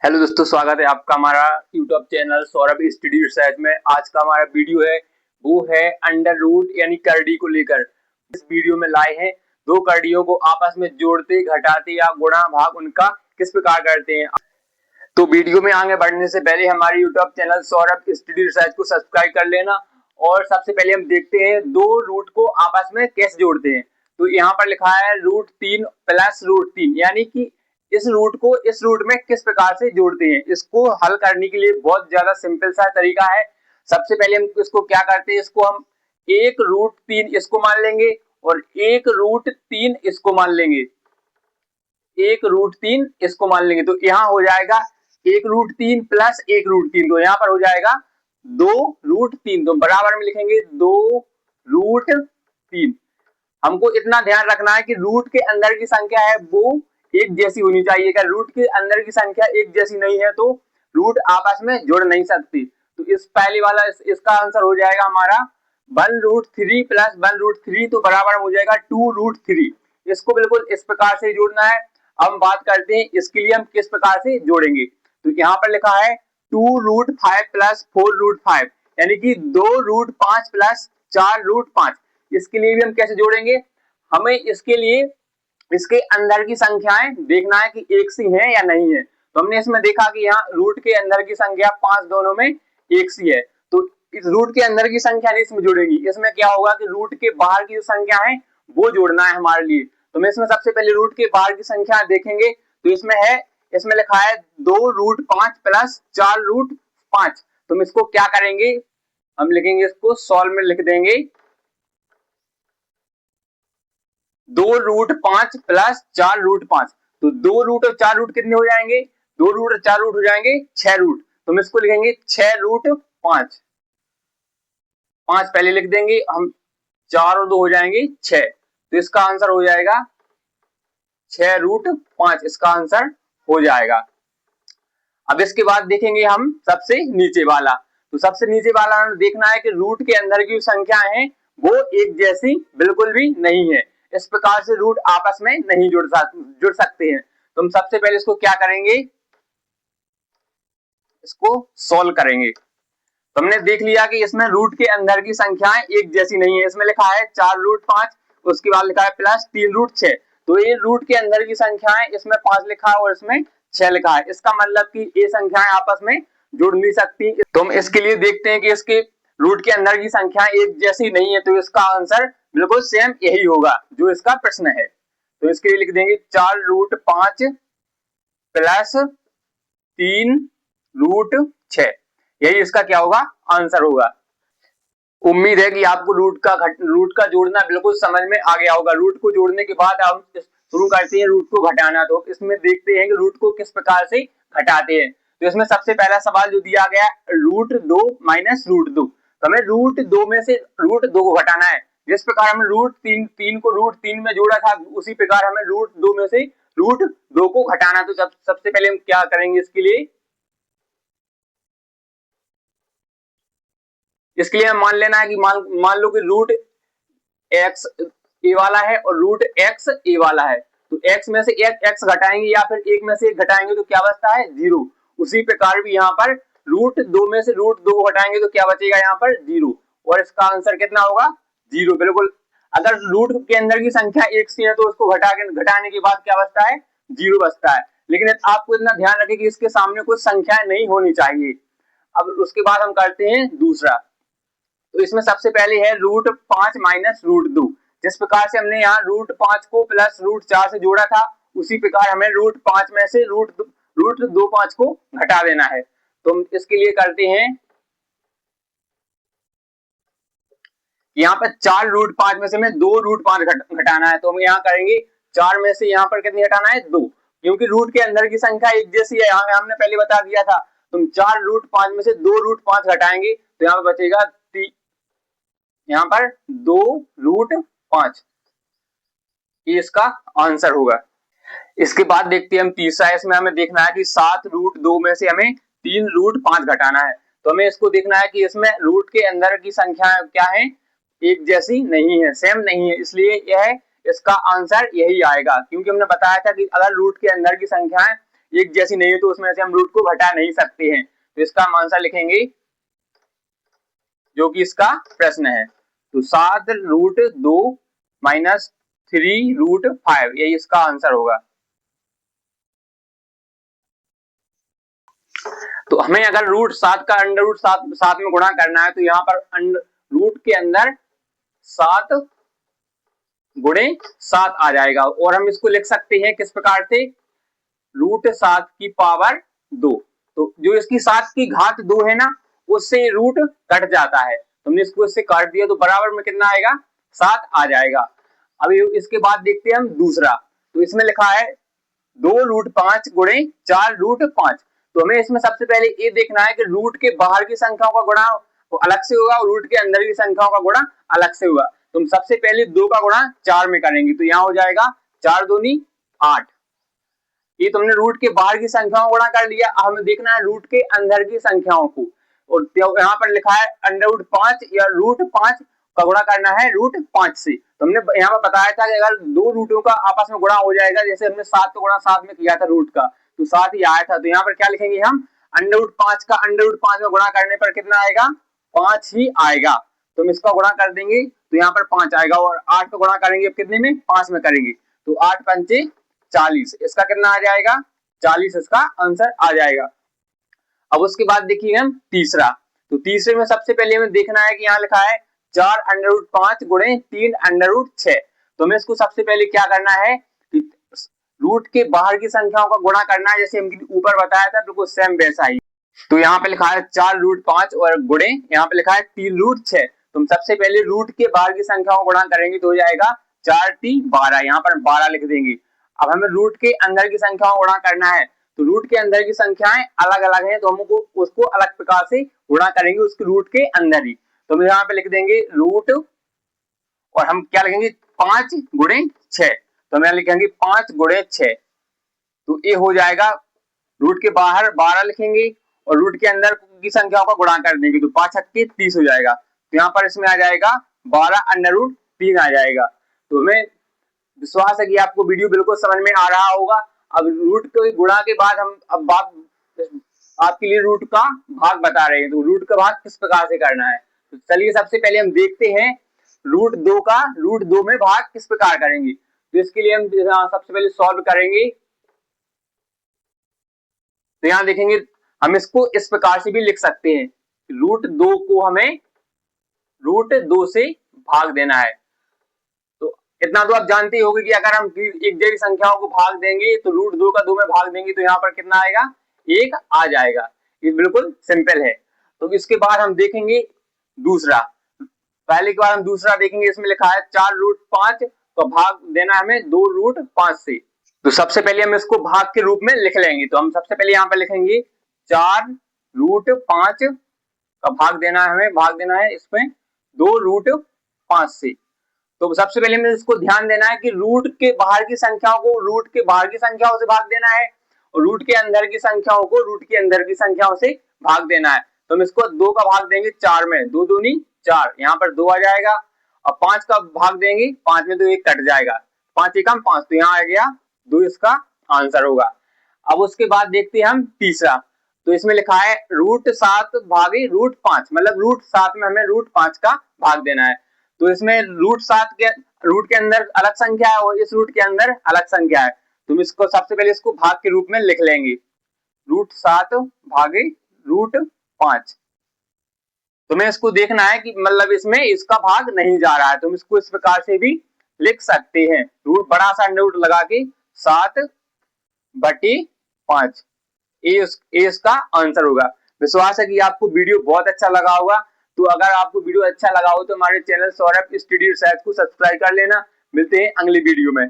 Hello दोस्तों, स्वागत है आपका हमारा YouTube channel Saurabh study research में। आज का हमारा वीडियो है वो है अंडर रूट यानी करड़ी को लेकर। इस वीडियो में लाए हैं दो करड़ियों को आपस में जोड़ते, घटाते या गुणा भाग उनका किस प्रकार करते हैं। तो वीडियो में आगे बढ़ने से पहले हमारे YouTube channel Saurabh study research को सब्सक्राइब कर लेना। और सबसे पहले हम देखते हैं दो रूट को आपस में कैसे जोड़ते हैं। तो यहाँ पर लिखा है √3 प्लस √3 यानी कि इस रूट को इस रूट में किस प्रकार से जोड़ते हैं। इसको हल करने के लिए बहुत ज्यादा सिंपल सा तरीका है। सबसे पहले हम इसको क्या करते हैं, इसको हम 1√3 इसको मान लेंगे और 1√3 इसको मान लेंगे, 1√3 इसको मान लेंगे। तो यहाँ हो जाएगा 1√3 प्लस 1√3, तो यहाँ पर हो जाएगा 2√3। तो बराबर में लिखेंगे 2√3। हमको इतना ध्यान रखना है कि रूट के अंदर की संख्या है वो एक जैसी होनी चाहिए। अगर रूट के अंदर की संख्या एक जैसी नहीं है तो रूट आपस में जुड़ नहीं सकती। तो इस पहले वाला इसका आंसर हो जाएगा हमारा 1√3 प्लस 1√3, तो बराबर हो जाएगा 2√3। इसको बिल्कुल इस प्रकार से जोड़ना है। अब बात करते हैं इसके लिए हम किस प्रकार से जोड़ेंगे। तो यहाँ पर लिखा है 2√5 प्लस 4√5 यानी कि 2√5 प्लस 4√5। इसके लिए भी हम कैसे जोड़ेंगे, हमें इसके लिए इसके अंदर की संख्याएं देखना है कि एक सी है या नहीं है। तो हमने इसमें देखा कि यहाँ रूट के अंदर की संख्या 5 दोनों में एक सी है, तो इस रूट के अंदर की संख्या नहीं इसमें जुड़ेगी। इसमें क्या होगा कि रूट के बाहर की जो संख्या है वो जोड़ना है हमारे लिए। तो मैं इसमें सबसे पहले रूट के बाहर की संख्या देखेंगे। तो इसमें लिखा है 2√5 प्लस 4√5। तो हम इसको क्या करेंगे, हम लिखेंगे इसको सॉल्व में लिख देंगे 2√5 प्लस 4√5। तो 2 रूट और 4 रूट कितने हो जाएंगे, 2 रूट और 4 रूट हो जाएंगे 6 रूट। तो हम इसको लिखेंगे 6√5। 5 पहले लिख देंगे हम, 4 और 2 हो जाएंगे 6। तो इसका आंसर हो जाएगा 6√5, इसका आंसर हो जाएगा। अब इसके बाद देखेंगे हम सबसे नीचे वाला। तो सबसे नीचे वाला हमें देखना है कि रूट के अंदर की संख्या है वो एक जैसी बिल्कुल भी नहीं है। इस प्रकार से रूट आपस में नहीं जुड़ सकते हैं। तो हम सबसे पहले इसको क्या करेंगे, इसको सॉल्व करेंगे। तो हमने देख लिया कि इसमें रूट के अंदर की संख्याएं एक जैसी नहीं है। इसमें लिखा है 4√5, उसके बाद लिखा है प्लस 3√6। तो ये रूट के अंदर की संख्याएं, इसमें 5 लिखा है और इसमें 6 लिखा है। इसका मतलब कि ये संख्याएं आपस में जुड़ नहीं सकती। तो हम इसके लिए देखते हैं कि इसके रूट के अंदर की संख्या एक जैसी नहीं है, तो इसका आंसर बिल्कुल सेम यही होगा जो इसका प्रश्न है। तो इसके लिए लिख देंगे 4√5 प्लस 3√6, यही इसका क्या होगा, आंसर होगा। उम्मीद है कि आपको रूट का जोड़ना बिल्कुल समझ में आ गया होगा। रूट को जोड़ने के बाद हम शुरू करते हैं रूट को घटाना। तो इसमें देखते हैं कि रूट को किस प्रकार से घटाते हैं। तो इसमें सबसे पहला सवाल जो दिया गया √2 माइनस √2। तो हमें √2 में से √2 को घटाना है। जिस प्रकार हम √3 को √3 में जोड़ा था, उसी प्रकार हमें √2 में से √2 को घटाना। तो सबसे पहले हम क्या करेंगे, इसके लिए मान लेना है कि मान लो कि रूट एक्स ए वाला है और रूट एक्स ए वाला है। तो एक्स में से एक एक्स घटाएंगे या फिर एक में से एक घटाएंगे तो क्या बचता है, 0। उसी प्रकार भी यहाँ पर √2 में से √2 को घटाएंगे तो क्या बचेगा, यहाँ पर 0। और इसका आंसर कितना होगा, 0 बिल्कुल। अगर रूट के अंदर की संख्या एक सी है तो उसको घटाने के बाद क्या बचता है, 0 बचता है। लेकिन आपको इतना ध्यान रखें कि इसके सामने कुछ संख्याएं नहीं होनी चाहिए। अब उसके बाद हम करते हैं दूसरा। तो इसमें सबसे पहले है √5 माइनस √2। जिस प्रकार से हमने यहाँ √5 को प्लस √4 से जोड़ा था, उसी प्रकार हमें √5 में से √25 को घटा देना है। तो हम इसके लिए करते हैं, यहाँ पर 4 √5 में से हमें 2 √5 घटाना है। तो हम यहाँ करेंगे 4 में से यहाँ पर कितनी घटाना है, 2, क्योंकि रूट के अंदर की संख्या एक जैसी है, यहाँ हमने पहले बता दिया था। तुम 4 √5 में से 2 √5 घटाएंगे तो यहाँ पर बचेगा, यहाँ पर 2 √5, ये इसका आंसर होगा। इसके बाद देखते हैं हम तीसरा। इसमें हमें देखना है कि 7√2 में से हमें 3 √5 घटाना है। तो हमें इसको देखना है कि इसमें रूट के अंदर की संख्या क्या है, एक जैसी नहीं है, सेम नहीं है, इसलिए यह इसका आंसर यही आएगा। क्योंकि हमने बताया था कि अगर रूट के अंदर की संख्याएं एक जैसी नहीं है तो उसमें से हम रूट को घटा नहीं सकते हैं। तो इसका हम आंसर लिखेंगे जो कि इसका प्रश्न है। तो 7√2 माइनस 3√5 यही इसका आंसर होगा। तो हमें अगर √7 का √7 में गुणा करना है तो यहाँ पर रूट के अंदर 7 गुणे 7 आ जाएगा और हम इसको लिख सकते हैं किस प्रकार से, √7 की पावर 2। तो जो इसकी 7 की घात 2 है ना, उससे रूट कट जाता है, तुमने इसको इससे काट दिया तो बराबर में कितना आएगा, 7 आ जाएगा। अभी इसके बाद देखते हैं हम दूसरा। तो इसमें लिखा है 2√5 गुणे 4√5। तो हमें इसमें सबसे पहले ये देखना है कि रूट के बाहर की संख्याओं का गुणा तो अलग से होगा और रूट के अंदर की संख्याओं का गुणा अलग से होगा। तुम सबसे पहले 2 का गुणा 4 में करेंगे तो यहाँ हो जाएगा 4 दूनी 8। ये तुमने रूट के बाहर की संख्याओं को गुणा कर लिया। अब हमें देखना है रूट के अंदर की संख्याओं को, और यहाँ पर लिखा है √5 या √5 का गुणा करना है √5 से। तो हमने यहाँ पर बताया था कि अगर दो रूटों का आपस में गुणा हो जाएगा, जैसे हमने 7 का गुणा 7 में किया था रूट का, तो 7 ही आया था। तो यहाँ पर क्या लिखेंगे हम, √5 का √5 में गुणा करने पर कितना आएगा, 5 ही आएगा। तो हम इसका गुणा कर देंगे तो यहाँ पर 5 आएगा, और 8 का गुणा करेंगे कितने में, 5 में करेंगे तो 8 पंचे 40, इसका कितना आ जाएगा, 40 इसका आंसर आ जाएगा। अब उसके बाद देखिए हम तीसरा। तो तीसरे में सबसे पहले हमें देखना है कि यहाँ लिखा है 4√5 गुणे 3√6। तो हमें इसको सबसे पहले क्या करना है कि रूट के बाहर की संख्याओं का गुणा करना है, जैसे हम ऊपर बताया था बिल्कुल सेम वैसा ही। तो यहाँ पे लिखा है 4√5 और गुणे यहाँ पे लिखा है 3√6। तुम सबसे पहले रूट के बाहर की संख्याओं को गुणा करेंगे तो हो जाएगा 4×3 12, यहाँ पर 12 लिख देंगे। अब हमें रूट के अंदर की संख्याओं को गुणा करना है, तो रूट के अंदर की संख्याएं अलग अलग हैं, तो हमको उसको अलग प्रकार से गुणा करेंगे उसके रूट के अंदर ही। तो हम यहाँ पे लिख देंगे रूट, और हम क्या लिखेंगे 5 गुणे 6। तो हम यहाँ लिखेंगे 5 गुणे 6। तो ये हो जाएगा, रूट के बाहर 12 लिखेंगे और रूट के अंदर की संख्याओं का गुणा कर देंगे तो 5 छक्के 30 हो जाएगा। तो यहाँ पर इसमें आ जाएगा 12√3 आ जाएगा। तो हमें विश्वास है कि आपको वीडियो बिल्कुल समझ में आ रहा होगा। अब रूट के गुणा के बाद हम अब बात आपके लिए रूट का भाग बता रहे हैं, तो रूट का भाग किस प्रकार से करना है। तो चलिए सबसे पहले हम देखते हैं √2 का √2 में भाग किस प्रकार करेंगे। तो इसके लिए हम सबसे पहले सॉल्व करेंगे। तो यहाँ देखेंगे हम इसको इस प्रकार से भी लिख सकते हैं, √2 को हमें √2 से भाग देना है। तो इतना तो आप जानते ही होंगे कि अगर हम एक जैसी संख्याओं को भाग देंगे तो √2 का 2 में भाग देंगे तो यहाँ पर कितना आएगा, 1 आ जाएगा। ये बिल्कुल सिंपल है। तो इसके बाद हम देखेंगे दूसरा। पहले के बाद हम दूसरा देखेंगे, इसमें लिखा है 4√5 का भाग देना है हमें 2√5 से। तो सबसे पहले हम इसको भाग के रूप में लिख लेंगे। तो हम सबसे पहले यहाँ पर लिखेंगे 4√5 का भाग देना है हमें, भाग देना है इसमें 2√5 से। तो सबसे पहले हमें इसको ध्यान देना है कि रूट के बाहर की संख्याओं को रूट के बाहर की संख्याओं से भाग देना है और रूट के अंदर की संख्याओं को रूट के अंदर की संख्याओं से भाग देना है। तो हम इसको 2 का भाग देंगे 4 में, 2 दूनी 4, यहाँ पर 2 आ जाएगा। और 5 का भाग देंगे 5 में तो 1 कट जाएगा, 5 एकम 5, तो यहाँ आ गया 2 इसका आंसर होगा। अब उसके बाद देखते हैं हम तीसरा। तो इसमें लिखा है √7 भागे √5, मतलब √7 में हमें √5 का भाग देना है। तो इसमें √7 के रूट के अंदर अलग संख्या है और इस रूट के अंदर अलग संख्या है। तुम इसको सबसे पहले इसको भाग के रूप में लिख लेंगे, √7 भागे √5। तुम्हें इसको देखना है कि मतलब इसमें इसका भाग नहीं जा रहा है, तुम इसको इस प्रकार से भी लिख सकते हैं, रूट बड़ा सा अंडर रूट लगा के 7/5। ये इसका आंसर होगा। विश्वास है कि आपको वीडियो बहुत अच्छा लगा होगा। तो अगर आपको वीडियो अच्छा लगा हो तो हमारे चैनल सौरभ स्टडी रिसर्च को सब्सक्राइब कर लेना। मिलते हैं अगली वीडियो में।